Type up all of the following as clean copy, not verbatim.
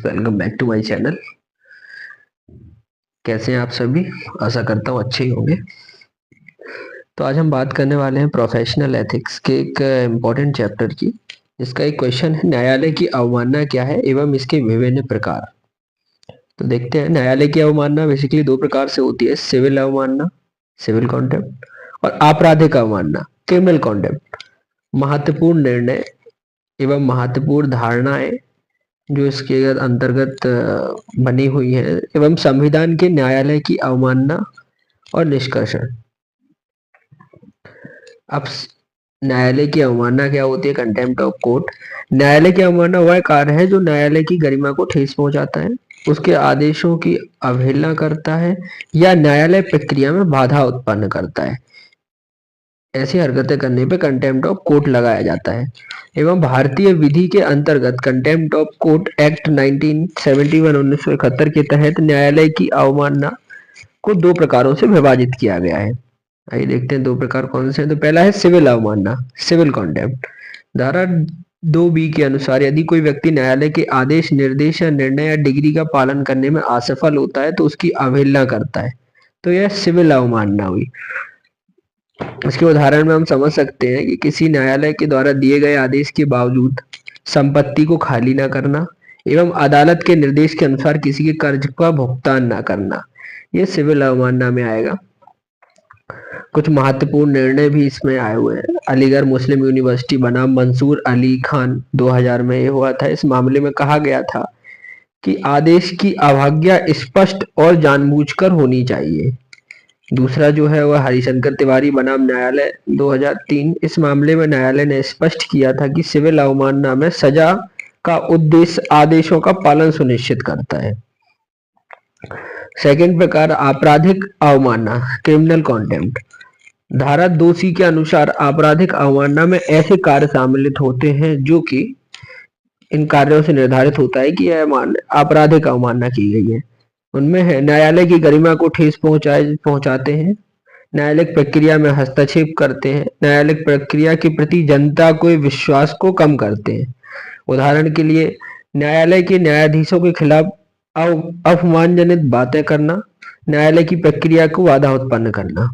Welcome back to my channel. कैसे हैं आप सभी? आशा करता हूँ अच्छे ही होंगे। तो आज हम बात करने वाले हैं प्रोफेशनल एथिक्स के एक इम्पोर्टेंट चैप्टर की, जिसका एक क्वेश्चन है न्यायालय की अवमानना क्या है एवं इसके विभिन्न प्रकार। तो देखते हैं। न्यायालय की अवमानना बेसिकली दो प्रकार से होती है, सिविल अवमानना, सिविल कॉन्टेम्प्ट, और आपराधिक अवमानना, क्रिमिनल कॉन्टेम्प्ट। महत्वपूर्ण निर्णय एवं महत्वपूर्ण धारणाएं जो इसके अंतर्गत बनी हुई है एवं संविधान के न्यायालय की अवमानना और निष्कर्षण। अब न्यायालय की अवमानना क्या होती है? Contempt of court. न्यायालय की अवमानना वह कार्य है जो न्यायालय की गरिमा को ठेस पहुंचाता है, उसके आदेशों की अवहेलना करता है या न्यायालय प्रक्रिया में बाधा उत्पन्न करता है। ऐसी हरकतें करने पे कंटेम्प्ट ऑफ कोर्ट लगाया जाता है। एवं भारतीय विधि के अंतर्गत कंटेम्प्ट ऑफ कोर्ट एक्ट 1971 के तहत न्यायालय की अवमानना को दो प्रकारों से विभाजित किया गया है। आइए देखते हैं दो प्रकार कौन से हैं। तो पहला है सिविल अवमानना, सिविल कॉन्टेम्प्ट। धारा 2B के अनुसार यदि कोई व्यक्ति न्यायालय के आदेश, निर्देश या निर्णय या डिग्री का पालन करने में असफल होता है तो उसकी अवहेलना करता है, तो यह सिविल अवमानना हुई। इसके उदाहरण में हम समझ सकते हैं कि किसी न्यायालय के द्वारा दिए गए आदेश के बावजूद संपत्ति को खाली न करना एवं अदालत के निर्देश के अनुसार किसी के कर्ज का भुगतान न करना, यह सिविल अवमानना में आएगा। कुछ महत्वपूर्ण निर्णय भी इसमें आए हुए हैं। अलीगढ़ मुस्लिम यूनिवर्सिटी बनाम मंसूर अली खान 2000 में ये हुआ था। इस मामले में कहा गया था कि आदेश की अवज्ञा स्पष्ट और जानबूझकर होनी चाहिए। दूसरा जो है वह हरिशंकर तिवारी बनाम न्यायालय 2003। इस मामले में न्यायालय ने स्पष्ट किया था कि सिविल अवमानना में सजा का उद्देश्य आदेशों का पालन सुनिश्चित करता है। सेकंड प्रकार आपराधिक अवमानना, क्रिमिनल कॉन्टेम्प्ट। धारा 2C के अनुसार आपराधिक अवमानना में ऐसे कार्य सम्मिलित होते हैं जो कि इन कार्यों से निर्धारित होता है कि यह आपराधिक अवमानना की गई है। उनमें है न्यायालय की गरिमा को ठेस पहुंचाते हैं, न्यायालयिक प्रक्रिया में हस्तक्षेप करते हैं, न्यायालयिक प्रक्रिया के प्रति जनता के विश्वास को कम करते हैं। उदाहरण के लिए न्यायालय के न्यायाधीशों के खिलाफ अपमानजनक बातें करना, न्यायालय की प्रक्रिया को बाधा उत्पन्न करना।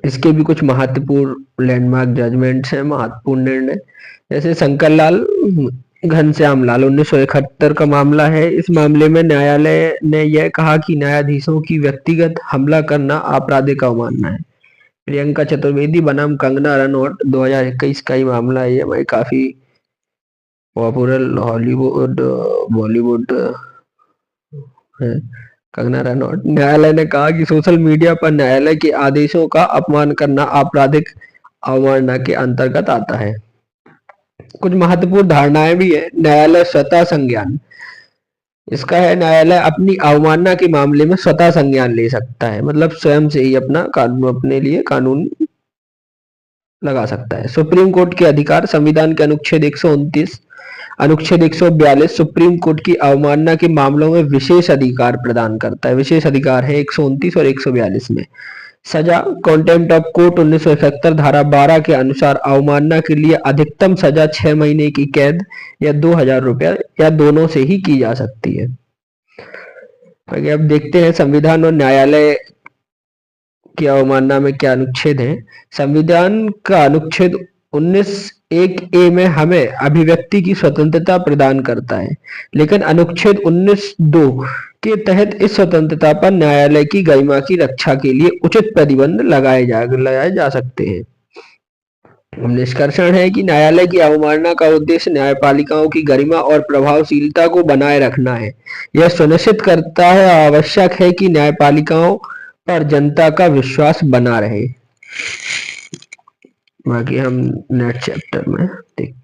इसके भी कुछ महत्वपूर्ण लैंडमार्क जजमेंट्स हैं, महत्वपूर्ण निर्णय, जैसे शंकर लाल घनश्याम लाल 1971 का मामला है। इस मामले में न्यायालय ने यह कहा कि न्यायाधीशों की व्यक्तिगत हमला करना आपराधिक अवमानना है। प्रियंका चतुर्वेदी बनाम कंगना रनौत 2021 का ही मामला है। ये काफी पॉपुलर हॉलीवुड बॉलीवुड है। कंगना रनौत, न्यायालय ने कहा कि सोशल मीडिया पर न्यायालय के आदेशों का अपमान करना आपराधिक अवमानना के अंतर्गत आता है। कुछ महत्वपूर्ण धारणाएं भी है। न्यायालय स्वतः संज्ञान, इसका है न्यायालय अपनी अवमानना के मामले में स्वतः संज्ञान ले सकता है, मतलब स्वयं से ही अपना कानून, अपने लिए कानून लगा सकता है। सुप्रीम कोर्ट के अधिकार, संविधान के अनुच्छेद 129, अनुच्छेद 142 सुप्रीम कोर्ट की अवमानना के मामलों में विशेष अधिकार प्रदान करता है। विशेष अधिकार है 129 और 142 में। सजा, कॉन्टेम्प्ट ऑफ कोर्ट 1971 धारा 12 के अनुसार अवमानना के लिए अधिकतम सजा 6 महीने की कैद या 2000 रुपया या दोनों से ही की जा सकती है। आगे अब देखते हैं संविधान और न्यायालय की अवमानना में क्या अनुच्छेद है। संविधान का अनुच्छेद 19(1)(a) में हमें अभिव्यक्ति की स्वतंत्रता प्रदान करता है, लेकिन अनुच्छेद 19(2) के तहत इस स्वतंत्रता पर न्यायालय की गरिमा की रक्षा के लिए उचित प्रतिबंध लगाए जा सकते हैं। निष्कर्षण है कि न्यायालय की अवमानना का उद्देश्य न्यायपालिकाओं की गरिमा और प्रभावशीलता को बनाए रखना है। यह सुनिश्चित करता है आवश्यक है कि न्यायपालिकाओं पर जनता का विश्वास बना रहे। बाकी हम नेक्स्ट चैप्टर में देखते हैं।